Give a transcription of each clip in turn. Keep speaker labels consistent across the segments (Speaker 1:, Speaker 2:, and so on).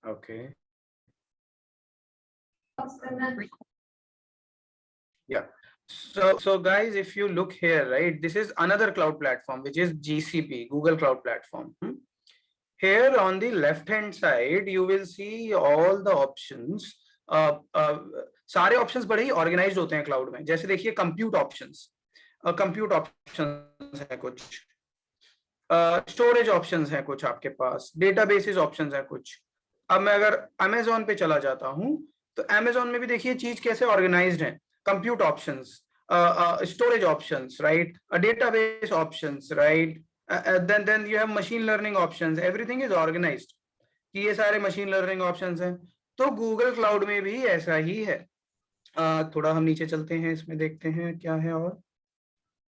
Speaker 1: Okay. Yeah. So guys, if you look here, right, this is another cloud platform, which is GCP, Google Cloud Platform. Here on the left hand side, you will see all the options. सारे options बड़े ही organised होते हैं cloud में. जैसे देखिए compute options है कुछ, storage options है कुछ आपके पास, डेटाबेसेस ऑप्शंस है कुछ. अब मैं अगर अमेजोन पे चला जाता हूं तो अमेजोन में भी देखिए चीज कैसे ऑर्गेनाइज्ड है. Compute options, storage options, right, database options, right, then you have machine learning options. Everything is organized कि ये सारे मशीन लर्निंग ऑप्शंस हैं. तो गूगल क्लाउड में भी ऐसा ही है. थोड़ा हम नीचे चलते हैं, इसमें देखते हैं क्या है और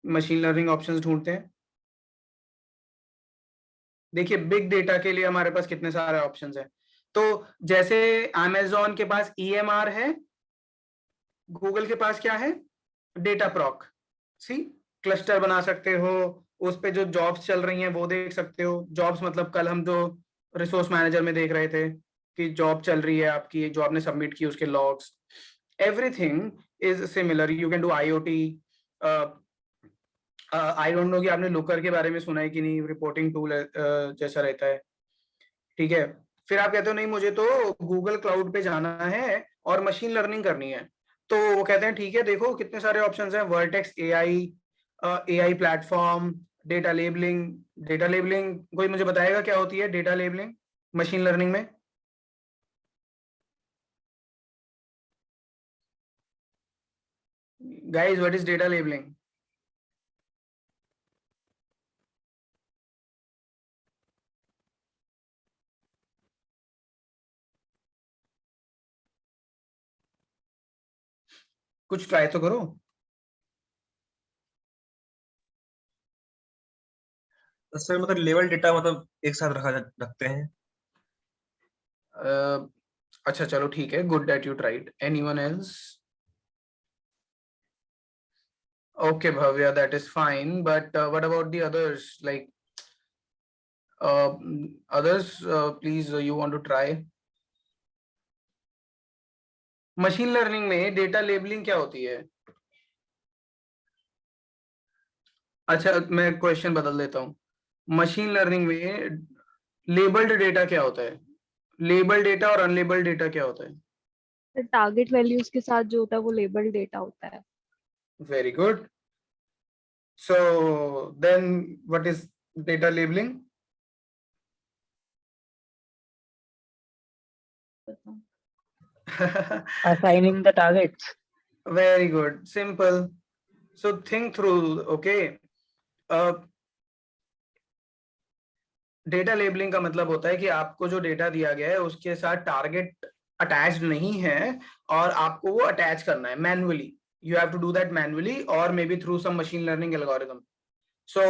Speaker 1: मशीन लर्निंग ऑप्शंस ढूंढते हैं. देखिए बिग डेटा के लिए हमारे पास कितने सारे ऑप्शंस हैं. तो जैसे अमेजोन के पास EMR है, गूगल के पास क्या है, डेटा प्रॉक. सी, क्लस्टर बना सकते हो, उस पे जो जॉब्स चल रही हैं वो देख सकते हो. जॉब्स मतलब कल हम जो रिसोर्स मैनेजर में देख रहे थे कि जॉब चल रही है आपकी, जो आपने सबमिट की उसके logs, everything is similar. You can do IoT. I don't know कि आपने लुकर के बारे में सुना है कि नहीं, रिपोर्टिंग टूल जैसा रहता है. ठीक है. फिर आप कहते हो नहीं मुझे तो गूगल क्लाउड पे जाना है और मशीन लर्निंग करनी है. तो वो कहते हैं ठीक है, देखो कितने सारे ऑप्शंस हैं. Vertex AI platform, data labelling. Data labelling कोई मुझे बताएगा क्या होती है डेटा लेबलिंग मशीन लर्निंग में? Guys, what is data labelling? कुछ ट्राई तो करो.
Speaker 2: सर मतलब लेवल डेटा मतलब एक साथ रखते हैं.
Speaker 1: अच्छा चलो ठीक है, good that you tried. Anyone else? Okay, Bhavya, that is fine. But what about the others? Like others, please, you want to try? Machine learning में डेटा लेबलिंग क्या होती है? अच्छा, मैं क्वेश्चन बदल देता हूँ. मशीन लर्निंग में लेबल्ड डेटा क्या होता है? लेबल्ड डेटा और अनलेबल्ड डेटा क्या होता है?
Speaker 3: टारगेट वैल्यूज के साथ जो होता है वो लेबल डेटा होता है.
Speaker 1: Very good. So then what is data labelling?
Speaker 4: Assigning the targets.
Speaker 1: Very good. Simple. So think through, okay. Data labelling का मतलब होता है कि आपको जो डेटा दिया गया है उसके साथ टारगेट अटैच्ड नहीं है और आपको वो अटैच करना है manually. You have to do that manually और maybe through some machine learning algorithm. So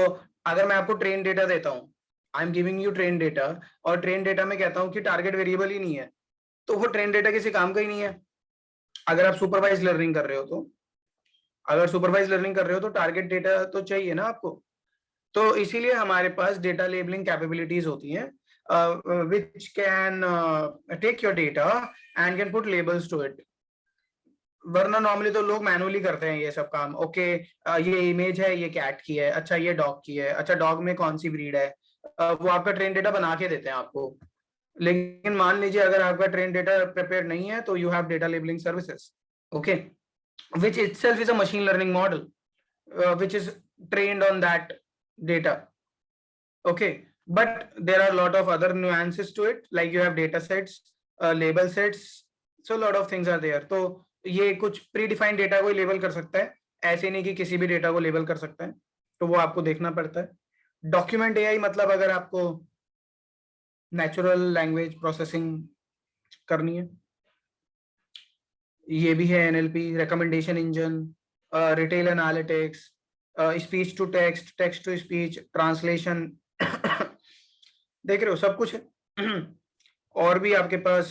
Speaker 1: अगर मैं आपको ट्रेन डेटा देता हूँ, I am giving you train data, और ट्रेन डेटा में कहता हूँ कि टारगेट वेरिएबल ही नहीं है, तो वो ट्रेन डेटा किसी काम का ही नहीं है. अगर आप सुपरवाइज लर्निंग कर रहे हो तो, अगर सुपरवाइज लर्निंग कर रहे हो तो टारगेट डेटा तो चाहिए ना आपको. तो इसीलिए हमारे पास डेटा लेबलिंग कैपेबिलिटीज होती हैं, which can take your data and can put labels to it. वरना नॉर्मली तो लोग मैनुअली करते हैं ये सब काम. ओके, ये इमेज है, ये कैट की है, अच्छा ये डॉग की है, अच्छा डॉग में कौन सी ब्रीड है, वो आपका ट्रेन डेटा बना के देते हैं आपको. लेकिन मान लीजिए अगर आपका ट्रेन डेटा प्रिपेयर नहीं है तो you have data labelling services, okay, which itself is a machine learning model, which is trained on that data. Okay, but there are a lot of other nuances to it, like you have data sets, label sets, so a lot of things are there. तो ये कुछ predefined data को label कर सकता है, ऐसे नहीं कि किसी भी डेटा को लेबल कर सकता है, तो वो आपको देखना पड़ता है. डॉक्यूमेंट AI मतलब अगर आपको नेचुरल लैंग्वेज प्रोसेसिंग करनी है, ये भी है NLP, recommendation engine, retail analytics, speech to text, text to speech, translation. देख रहे हो सब कुछ है. और भी आपके पास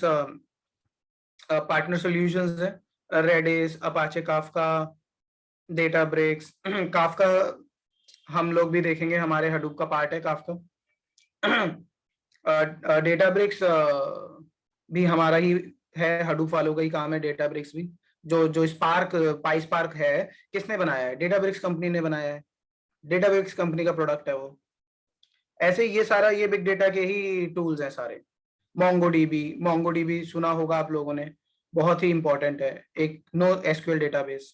Speaker 1: पार्टनर सॉल्यूशंस है, Redis, Apache Kafka, Databricks. Kafka हम लोग भी देखेंगे, हमारे हडूप का पार्ट है काफका. डेटाब्रिक्स भी हमारा ही है, हडूप वालों का ही काम है, डेटाब्रिक्स भी। जो स्पार्क, पाईस्पार्क है, किसने बनाया है? डेटाब्रिक्स कंपनी ने बनाया है, डेटाब्रिक्स कंपनी का प्रोडक्ट है वो। ऐसे ये सारा ये बिग डेटा के ही टूल्स हैं सारे। मोंगोडीबी सुना होगा आप लोगों ने, बहुत ही इंपॉर्टेंट है, एक no SQL database.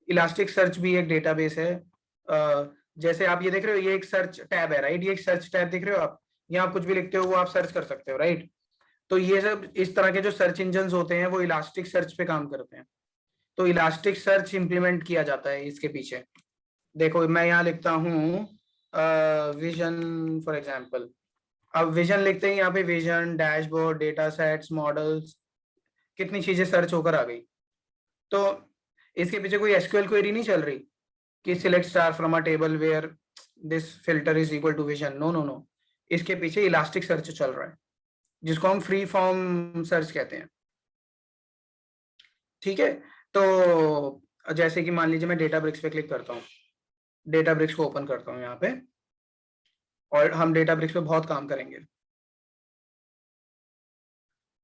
Speaker 1: Elastic search भी एक डेटाबेस है। जैसे आप ये देख रहे हो, ये एक सर्च टैब है, राइट? ये एक सर्च टैब देख रहे हो आप, यहाँ कुछ भी लिखते हो वो आप सर्च कर सकते हो, राइट? तो ये सब इस तरह के जो सर्च इंजन होते हैं वो इलास्टिक सर्च पे काम करते हैं। तो इलास्टिक सर्च इंप्लीमेंट किया जाता है इसके पीछे। देखो मैं यहाँ लिखता हूँ विजन फॉर एग्जाम्पल। अब विजन लिखते हैं, यहाँ पे vision, dashboard, data sets, models, कितनी चीजें सर्च होकर आ गई। तो इसके पीछे कोई एसक्यूएल क्वेरी नहीं चल रही कि select star from a table where this filter is equal to vision. No no no, इसके पीछे इलास्टिक सर्च चल रहा है, जिसको हम फ्री फॉर्म सर्च कहते हैं। ठीक है, तो जैसे कि मान लीजिए मैं डेटाब्रिक्स पे क्लिक करता हूँ, डेटाब्रिक्स को ओपन करता हूँ यहाँ पे, और हम डेटाब्रिक्स पे बहुत काम करेंगे।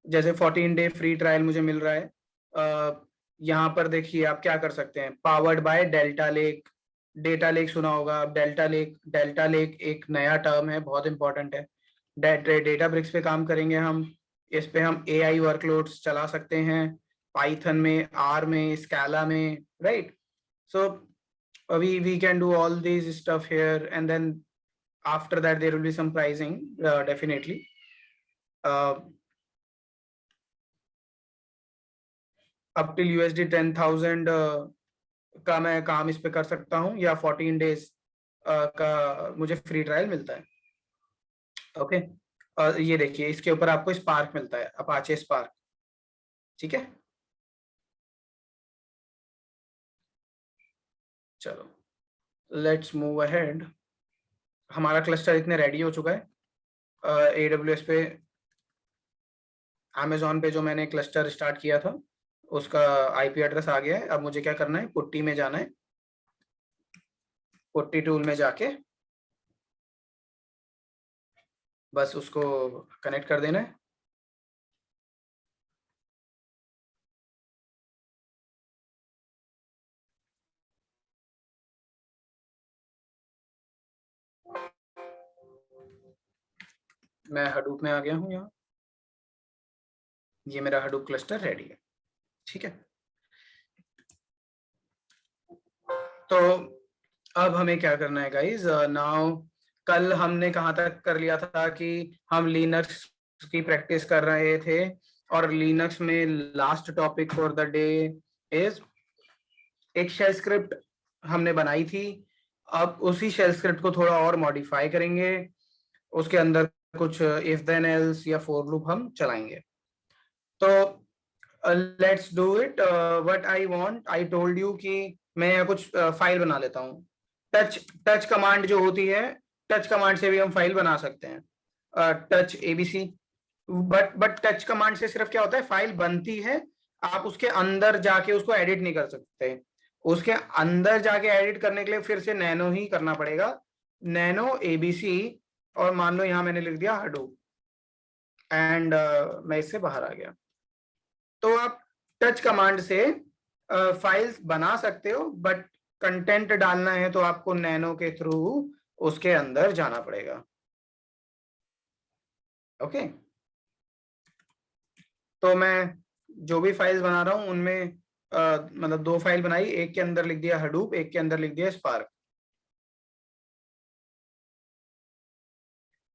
Speaker 1: जैसे 14 डे फ्री ट्रायल मुझे मिल रहा है। यहाँ पर देखिए आप क्या कर सकते हैं, powered by delta lake. Data lake सुना होगा आप, डेल्टा लेक एक नया टर्म है, बहुत इंपॉर्टेंट है। डेटाब्रिक्स पे काम करेंगे हम, इस पे हम AI वर्कलोड्स चला सकते हैं, पाइथन में, R में, स्कैला में, right? So we can do all these stuff here, and then after that there will be some pricing, definitely. up till USD 10,000 का मैं काम इस पे कर सकता हूँ, या 14 डेज का मुझे फ्री ट्रायल मिलता है। ओके, ये देखिए इसके ऊपर आपको स्पार्क मिलता है, अपाचे स्पार्क। ठीक है, चलो लेट्स मूव अहेड। हमारा क्लस्टर इतने रेडी हो चुका है। AWS पे, Amazon पे जो मैंने क्लस्टर स्टार्ट किया था उसका IP एड्रेस आ गया है। अब मुझे क्या करना है, पुट्टी में जाना है, पुट्टी टूल में जाके बस उसको कनेक्ट कर देना है। मैं हडूप में आ गया हूँ यहाँ, ये मेरा हडूप क्लस्टर रेडी है। ठीक है, तो अब हमें क्या करना है गाइज नाउ। कल हमने कहाँ तक कर लिया था कि हम लिनक्स की प्रैक्टिस कर रहे थे, और लिनक्स में last topic for the day is एक शेल स्क्रिप्ट हमने बनाई थी। अब उसी शेल स्क्रिप्ट को थोड़ा और मॉडिफाई करेंगे, उसके अंदर कुछ इफ देन एल्स या फॉर लूप हम चलाएंगे। तो let's do it. What I want, I told you कि मैं यहाँ कुछ फाइल बना लेता हूँ। टच कमांड जो होती है, टच कमांड से भी हम फाइल बना सकते हैं, touch ABC। But touch command से सिर्फ क्या होता है, फाइल बनती है, आप उसके अंदर जाके उसको एडिट नहीं कर सकते। उसके अंदर जाके एडिट करने के लिए फिर से नैनो ही करना पड़ेगा, नैनो ABC। और मान लो यहाँ मैंने लिख दिया हडूप, एंड मैं इससे बाहर आ गया। तो आप टच कमांड से फाइल्स बना सकते हो, बट कंटेंट डालना है तो आपको नैनो के थ्रू उसके अंदर जाना पड़ेगा। ओके, तो मैं जो भी फाइल्स बना रहा हूं उनमें मतलब 2 फाइल बनाई, एक के अंदर लिख दिया हडूप, एक के अंदर लिख दिया स्पार्क।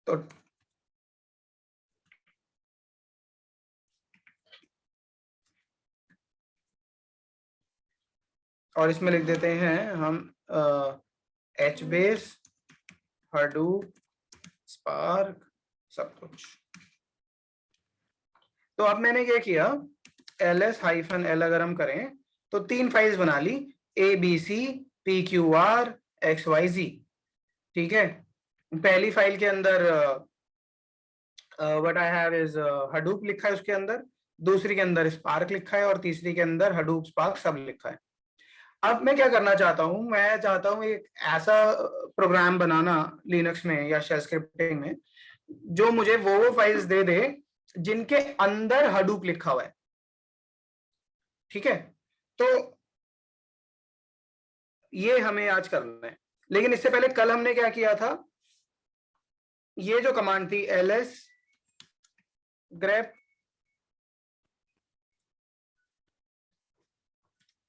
Speaker 1: तो और इसमें लिख देते हैं हम HBase, हडूप, स्पार्क, सब कुछ। तो अब मैंने क्या किया, ls-l अगर हम करें तो 3 फाइल्स बना ली, ABC, PQR, XYZ। ठीक है, पहली फाइल के अंदर what I have is Hadoop लिखा है उसके अंदर, दूसरी के अंदर स्पार्क लिखा है, और तीसरी के अंदर हडूप स्पार्क सब लिखा है। अब मैं क्या करना चाहता हूं, मैं चाहता हूं एक ऐसा प्रोग्राम बनाना लिनक्स में या शेल स्क्रिप्टिंग में जो मुझे वो फाइल्स दे दे जिनके अंदर हडूप लिखा हुआ है, ठीक है। तो ये हमें आज करना है, लेकिन इससे पहले कल हमने क्या किया था, ये जो कमांड थी ls grep,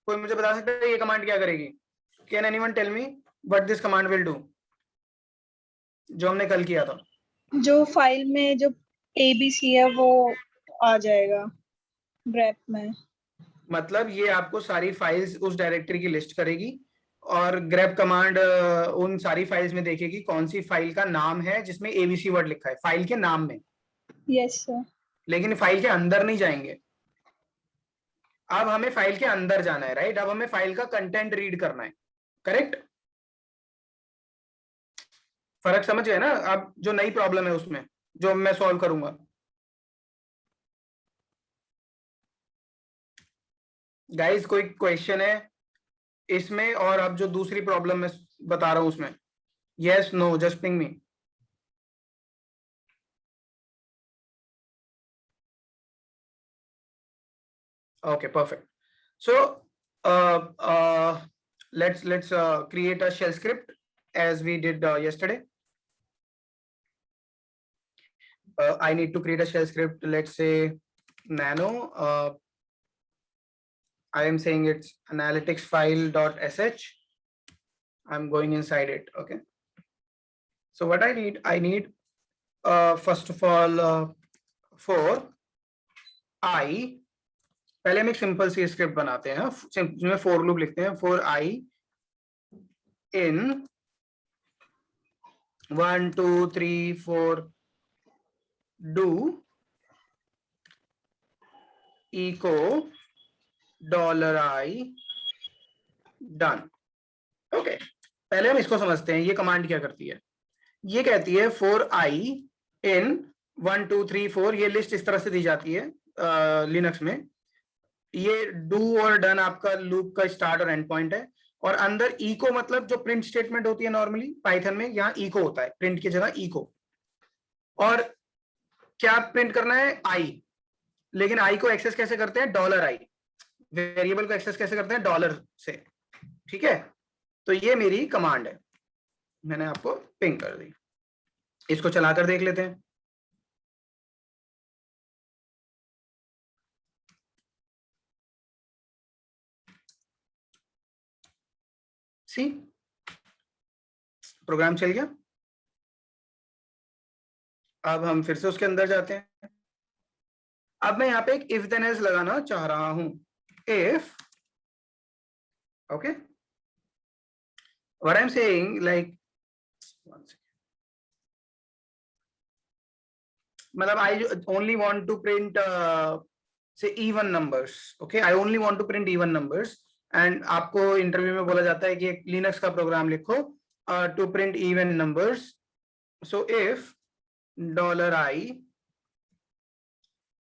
Speaker 1: कोई मुझे बता सकता है ये कमांड क्या करेगी? Can anyone tell me what this command will do, जो हमने कल किया था?
Speaker 5: जो फाइल में जो ABC है वो आ जाएगा grep में।
Speaker 1: मतलब ये आपको सारी फाइल्स उस डायरेक्टरी की लिस्ट करेगी, और grep कमांड उन सारी फाइल्स में देखेगी कौन सी फाइल का नाम है जिसमें ABC वर्ड लिखा है, फाइल के नाम में।
Speaker 5: Yes sir.
Speaker 1: लेकिन फाइल के अंदर नहीं जाएंगे, अब हमें फाइल के अंदर जाना है, राइट? अब हमें फाइल का कंटेंट रीड करना है, करेक्ट? फर्क समझ गए ना? अब जो नई प्रॉब्लम है उसमें जो मैं सॉल्व करूंगा, गाइस कोई क्वेश्चन है इसमें? और अब जो दूसरी प्रॉब्लम मैं बता रहा हूं उसमें, yes no, just ping me. Okay, perfect. So let's create a shell script as we did yesterday. I need to create a shell script. Let's say nano. I am saying it's analytics file.sh. I'm going inside it. Okay. So what I need first of all for I. पहले हम एक simple सी script बनाते हैं जिसमें for loop लिखते हैं, for i in 1 2 3 4 do echo $i done. Okay, पहले हम इसको समझते हैं। ये कमांड क्या करती है? ये कहती है फॉर आई इन 1 2 3 4, ये लिस्ट इस तरह से दी जाती है लिनक्स में। ये डू और डन आपका लूप का स्टार्ट और एंड पॉइंट है, और अंदर इको मतलब जो प्रिंट स्टेटमेंट होती है नॉर्मली पाइथन में, यहाँ इको होता है, प्रिंट की जगह इको। और क्या प्रिंट करना है? आई। लेकिन आई को एक्सेस कैसे करते हैं? $i। वेरिएबल को एक्सेस कैसे करते हैं? डॉलर से, ठीक है। तो ये मेरी कमांड है, मैंने आपको पिंग कर दी। इसको चलाकर देख लेते हैं। सी, प्रोग्राम चल गया। अब हम फिर से उसके अंदर जाते हैं। अब मैं यहाँ पे एक इफ देन एल्स लगाना चाह रहा हूं। If, okay, what I am saying, like मतलब I only want to print say even numbers. Okay, I only want to print even numbers. And आपको इंटरव्यू में बोला जाता है कि एक लिनक्स का प्रोग्राम लिखो to print even numbers. So if $i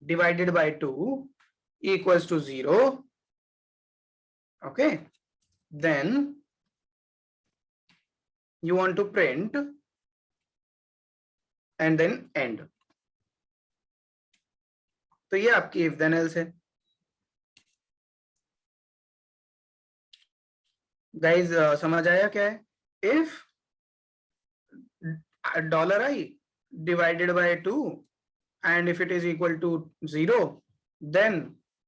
Speaker 1: divided by 2 equals to 0, okay, then you want to print and then end. तो ये आपकी if then else है। गाइज समझ आया क्या है? if $i divided by 2 and if it is equal to 0, then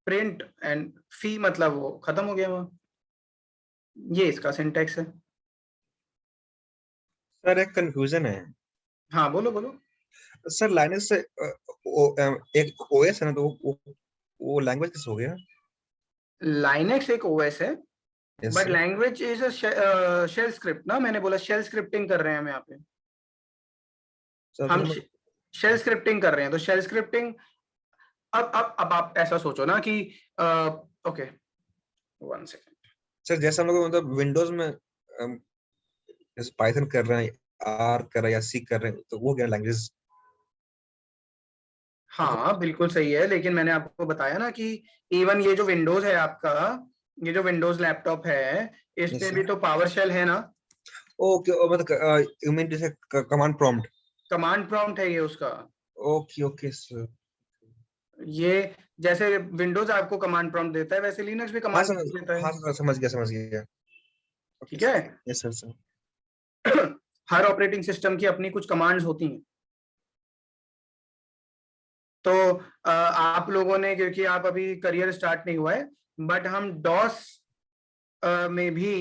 Speaker 1: print and fee, मतलब वो खत्म हो गया वहां। ये इसका सिंटैक्स है।
Speaker 2: सर एक कंफ्यूजन है।
Speaker 1: हाँ बोलो बोलो।
Speaker 2: सर लाइनक्स से एक ओएस है ना, तो वो लैंग्वेज किस हो गया?
Speaker 1: लाइनेक्स एक ओएस है,
Speaker 2: Yes,
Speaker 1: but
Speaker 2: sir.
Speaker 1: Language is shell script ना। मैंने बोला शेल स्क्रिप्टिंग कर रहे हैं हम यहाँ पे।
Speaker 2: सर,
Speaker 1: हम
Speaker 2: तो
Speaker 1: शेल स्क्रिप्टिंग कर रहे हैं, तो शेल स्क्रिप्टिंग अब आप ऐसा सोचो ना कि ओके 1 सेकंड।
Speaker 2: सर जैसे हम लोग मतलब विंडोज में जैसे पाइथन कर रहे हैं, आर कर रहे हैं या सी कर रहे हैं, तो वो क्या लैंग्वेज?
Speaker 1: हाँ बिल्कुल सही है, लेकिन मैंने आपको बताया ना कि इवन ये जो विंडोज है आपका, ये जो विंडोज लैपटॉप है, इस पे भी तो पावर शेल है ना।
Speaker 2: ओके, मतलब यू मीन जैसे कमांड प्रॉम्प्ट?
Speaker 1: कमांड प्रॉम्प्ट है ये उसका।
Speaker 2: Okay okay sir.
Speaker 1: ये जैसे विंडोज आपको कमांड प्रॉम्प्ट देता है वैसे लिनक्स भी
Speaker 2: हाँ
Speaker 1: कमांड
Speaker 2: सर,
Speaker 1: देता है।
Speaker 2: हाँ सर, समझ गया। ओके
Speaker 1: ठीक है।
Speaker 2: Sir, yes sir.
Speaker 1: हर ऑपरेटिंग सिस्टम की अपनी कुछ कमांड्स होती हैं। तो आप लोगों ने, क्योंकि आप अभी करियर स्टार्ट नहीं हुआ है, बट हम डॉस में भी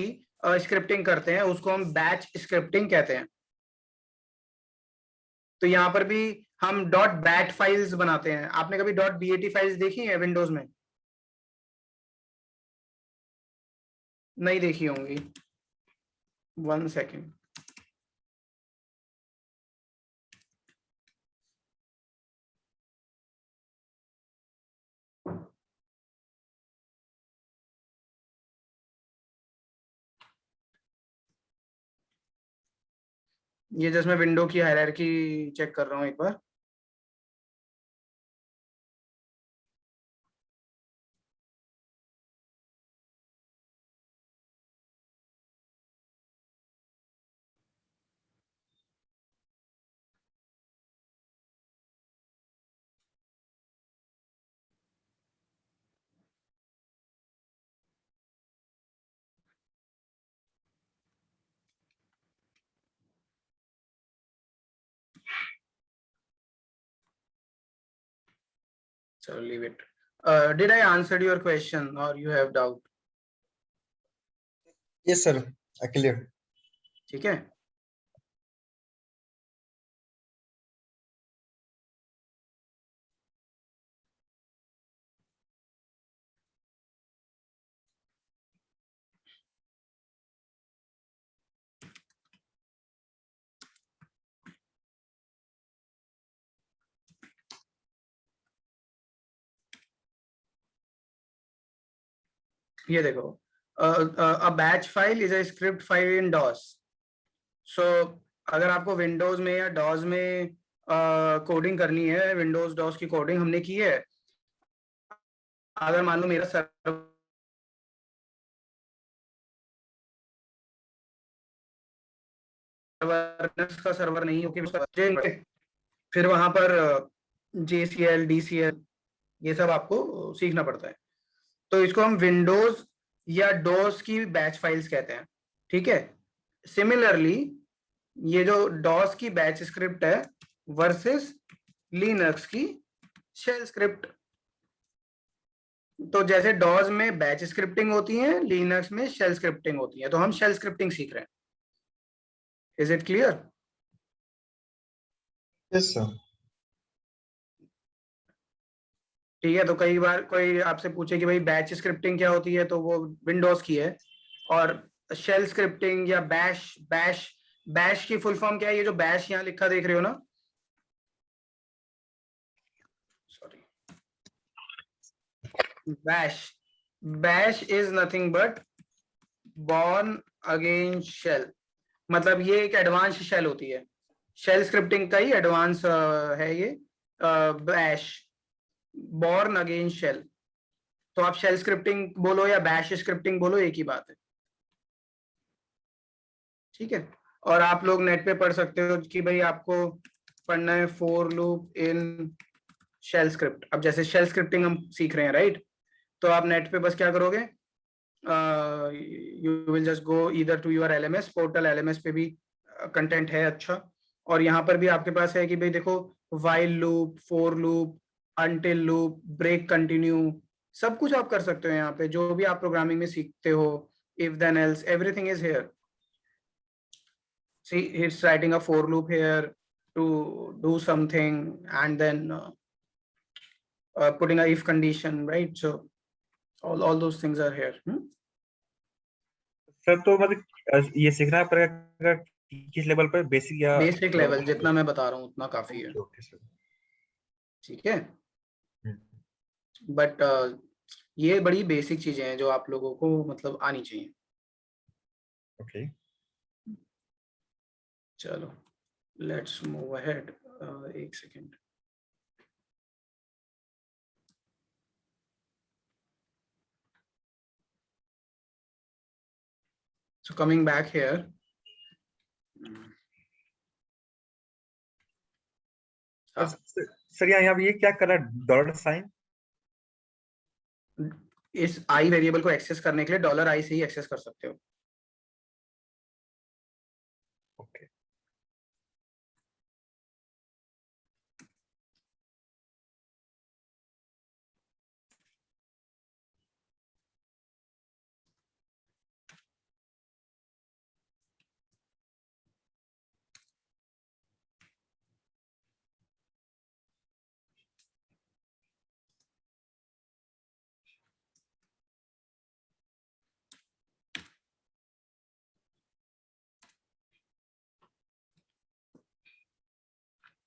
Speaker 1: स्क्रिप्टिंग करते हैं, उसको हम बैच स्क्रिप्टिंग कहते हैं। तो यहाँ पर भी हम डॉट बैट फाइल्स बनाते हैं। आपने कभी डॉट बीएटी फाइल्स देखी है विंडोज में? नहीं देखी होंगी। 1 सेकेंड। ये जस्ट मैं विंडो की हायरार्की चेक कर रहा हूँ एक बार। So leave it. Did I answer your question or you have doubt?
Speaker 2: Yes sir, clear.
Speaker 1: ठीक है। ये देखो, a batch file is a script file in DOS. So अगर आपको विंडोज में या डॉस में कोडिंग करनी है, विंडोज डॉस की कोडिंग हमने की है, अगर मान लो मेरा सर्वर का सर्वर नहीं हो कि फिर वहां पर JCL DCL ये सब आपको सीखना पड़ता है। तो इसको हम विंडोज या डॉस की बैच फाइल्स कहते हैं। ठीक है। सिमिलरली ये जो डॉस की बैच स्क्रिप्ट है वर्सेस लिनक्स की शेल स्क्रिप्ट। तो जैसे डॉस में बैच स्क्रिप्टिंग होती है, लिनक्स में शेल स्क्रिप्टिंग होती है। तो हम शेल स्क्रिप्टिंग सीख रहे हैं। Is it clear?
Speaker 2: Yes sir.
Speaker 1: ठीक है। तो कई बार कोई आपसे पूछे कि भाई बैच स्क्रिप्टिंग क्या होती है, तो वो विंडोज की है। और शेल स्क्रिप्टिंग या बैश बैश बैश की फुल फॉर्म क्या है? ये जो बैश यहाँ लिखा देख रहे हो ना, sorry, bash is nothing but Bourne again shell. मतलब ये एक एडवांस शेल होती है। शेल स्क्रिप्टिंग का ही एडवांस है ये बैश, बॉर्न अगेन शेल। तो आप शेल स्क्रिप्टिंग बोलो या बैश स्क्रिप्टिंग बोलो, एक ही बात है। ठीक है। और आप लोग नेट पे पढ़ सकते हो कि भाई आपको पढ़ना है for loop in shell script. अब जैसे शेल स्क्रिप्टिंग हम सीख रहे हैं, राइट? तो आप नेट पे बस क्या करोगे, you will just go either to your LMS portal. LMS पे भी कंटेंट है अच्छा। और यहाँ पर भी आपके पास है कि भाई देखो, while loop, for loop, until loop, break, continue, सब कुछ आप कर सकते हो यहाँ पे। जो भी आप प्रोग्रामिंग में सीखते हो, if then else, everything is here. See, he's writing a for loop here to do something, and then putting a if condition, right? So all those things are here.
Speaker 2: Sir तो मतलब ये सीखना पड़ेगा किस level पर, basic या
Speaker 1: basic level जितना मैं बता रहा हूँ उतना काफी है।
Speaker 2: Okay sir.
Speaker 1: ठीक है। बट ये बड़ी बेसिक चीजें हैं जो आप लोगों को मतलब आनी चाहिए।
Speaker 2: ओके।
Speaker 1: चलो लेट्स मूव अहेड। एक second. So coming back here, हाँ।
Speaker 2: सर यहाँ पे ये क्या कर रहा है, डॉलर साइन?
Speaker 1: इस आई वेरिएबल को एक्सेस करने के लिए डॉलर आई से ही एक्सेस कर सकते हो।
Speaker 2: ओके।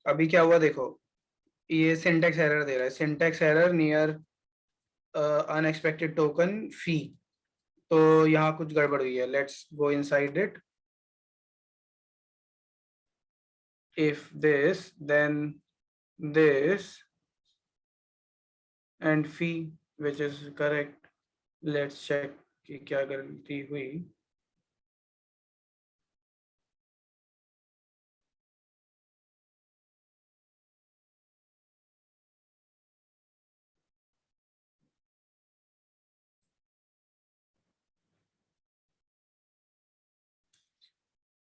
Speaker 1: अभी क्या हुआ देखो, ये सिंटेक्स एरर दे रहा है, syntax error near unexpected token fi. तो यहाँ कुछ गड़बड़ हुई है, let's go inside it. If this then this and fee which is correct, let's check कि क्या गलती हुई।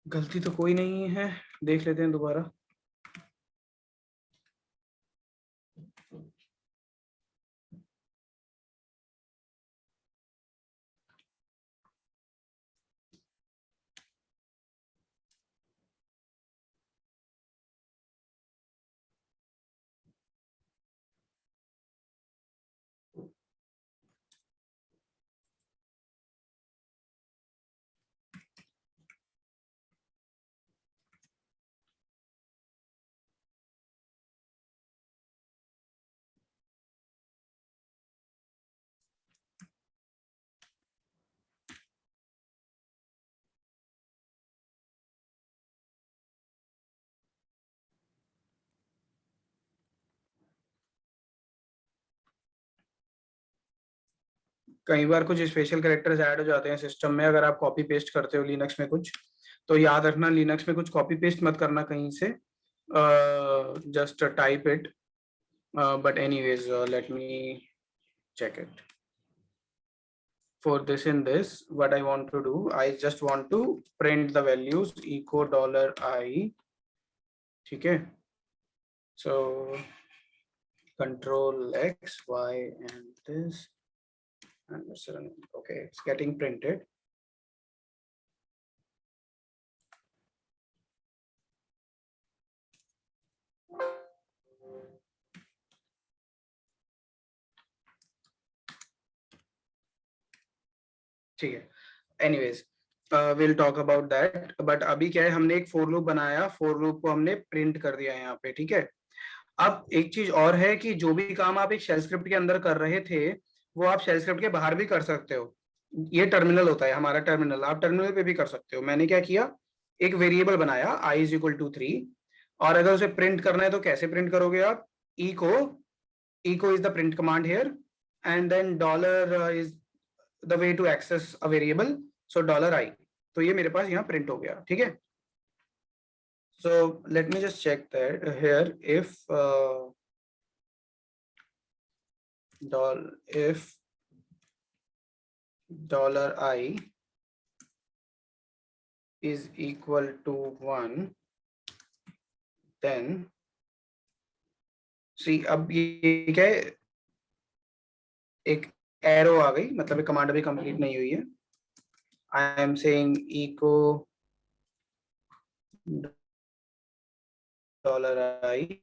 Speaker 1: गलती तो कोई नहीं है, देख लेते हैं दोबारा। कई बार कुछ स्पेशल कैरेक्टर्स ऐड हो जाते हैं सिस्टम में, अगर आप कॉपी पेस्ट करते हो लिनक्स में कुछ, तो याद रखना लिनक्स में कुछ कॉपी पेस्ट मत करना कहीं से, just type it. But anyways let me check it. For this, in this what I want to do, I just want to print the values echo $i, ठीक है। So control x y and this and this run. Okay, it's getting printed. ठीक है, anyways will talk about that. But अभी क्या है, हमने एक for loop बनाया, फोर लूप को हमने प्रिंट कर दिया यहाँ पे, ठीक है। अब एक चीज और है कि जो भी काम आप एक शेल स्क्रिप्ट के अंदर कर रहे थे, वो आप शेल स्क्रिप्ट के बाहर भी कर सकते हो। ये टर्मिनल होता है हमारा टर्मिनल, आप टर्मिनल पे भी कर सकते हो। मैंने क्या किया, एक वेरिएबल बनाया i इज इक्वल टू 3, और अगर उसे प्रिंट करना है तो कैसे प्रिंट करोगे आप, echo is the print command here, and then dollar is the way to access a variable, so $i। तो ये मेरे पास यहाँ प्रिंट हो गया, ठीक है। So let me just check that here, if $i is equal to 1, then see, अब ये क्या है, एक एरो आ गई, मतलब कमांड अभी कंप्लीट नहीं हुई है। आई am saying echo $i,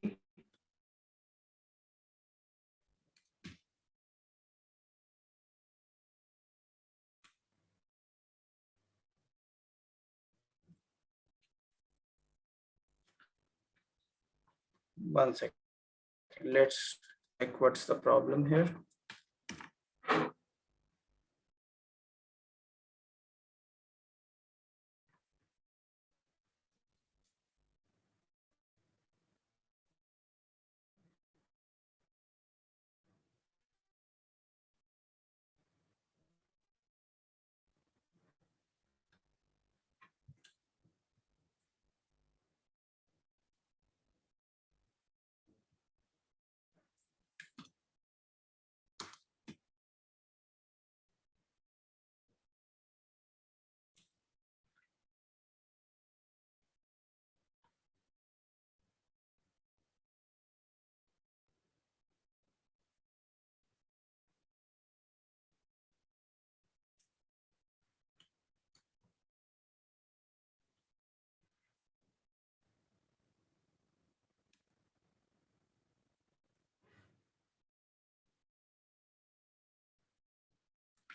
Speaker 1: one second, let's check what's the problem here।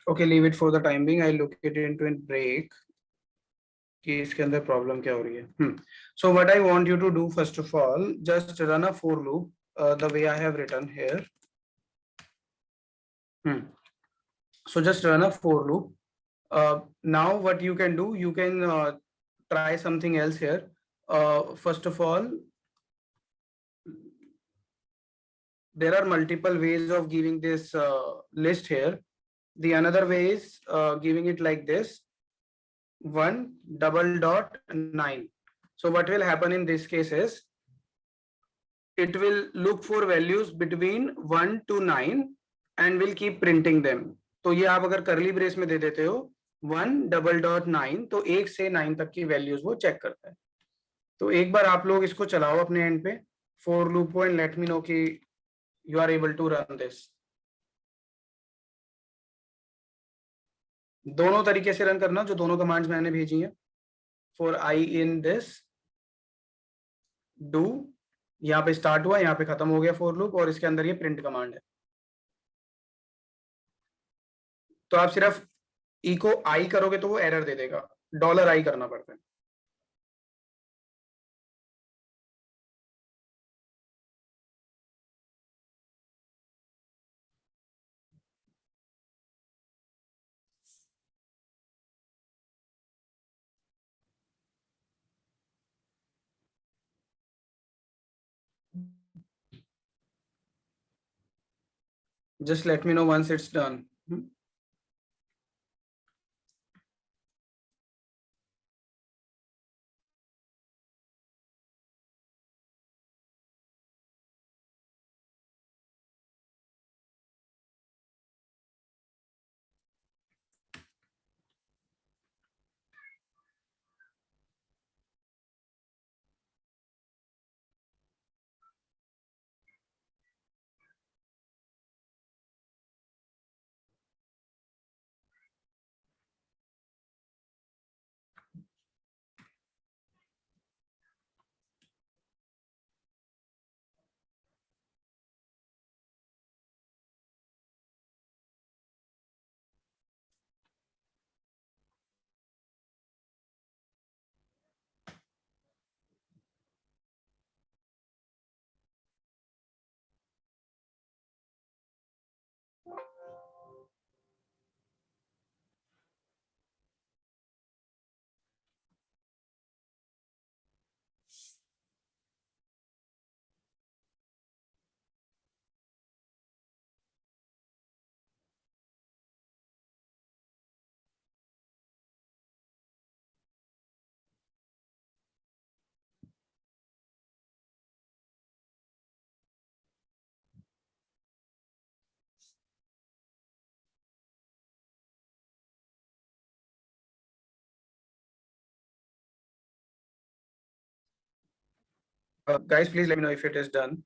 Speaker 1: Okay, leave it for the time being. I'll look it into a break कि इसके अंदर प्रॉब्लम क्या हो रही है. So what I want you to do first of all, just run a for loop the way I have written here. So just run a for loop. Now what you can do, you can try something else here. First of all, there are multiple ways of giving this list here. The another way is giving it like this, 1:9. So what will happen in this case is it will look for values between 1 to 9 and will keep printing them. तो ये आप अगर करली brace में दे देते हो 1:9 तो 1 से 9 तक की वैल्यूज वो चेक करता है. तो एक बार आप लोग इसको चलाओ अपने एंड पे फॉर लूप को एंड लेट मी नो कि you are able to run this. दोनों तरीके से रन करना जो दोनों कमांड्स मैंने भेजी हैं. For i in this do, यहाँ पे स्टार्ट हुआ, यहाँ पे खत्म हो गया फॉर लूप और इसके अंदर ये प्रिंट कमांड है. तो आप सिर्फ ई को आई करोगे तो वो एरर दे देगा, $i करना पड़ता है. Just let me know once it's done. Guys, please let me know if it is done.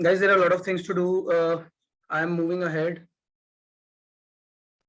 Speaker 1: guys, there are a lot of things to do. I am moving ahead.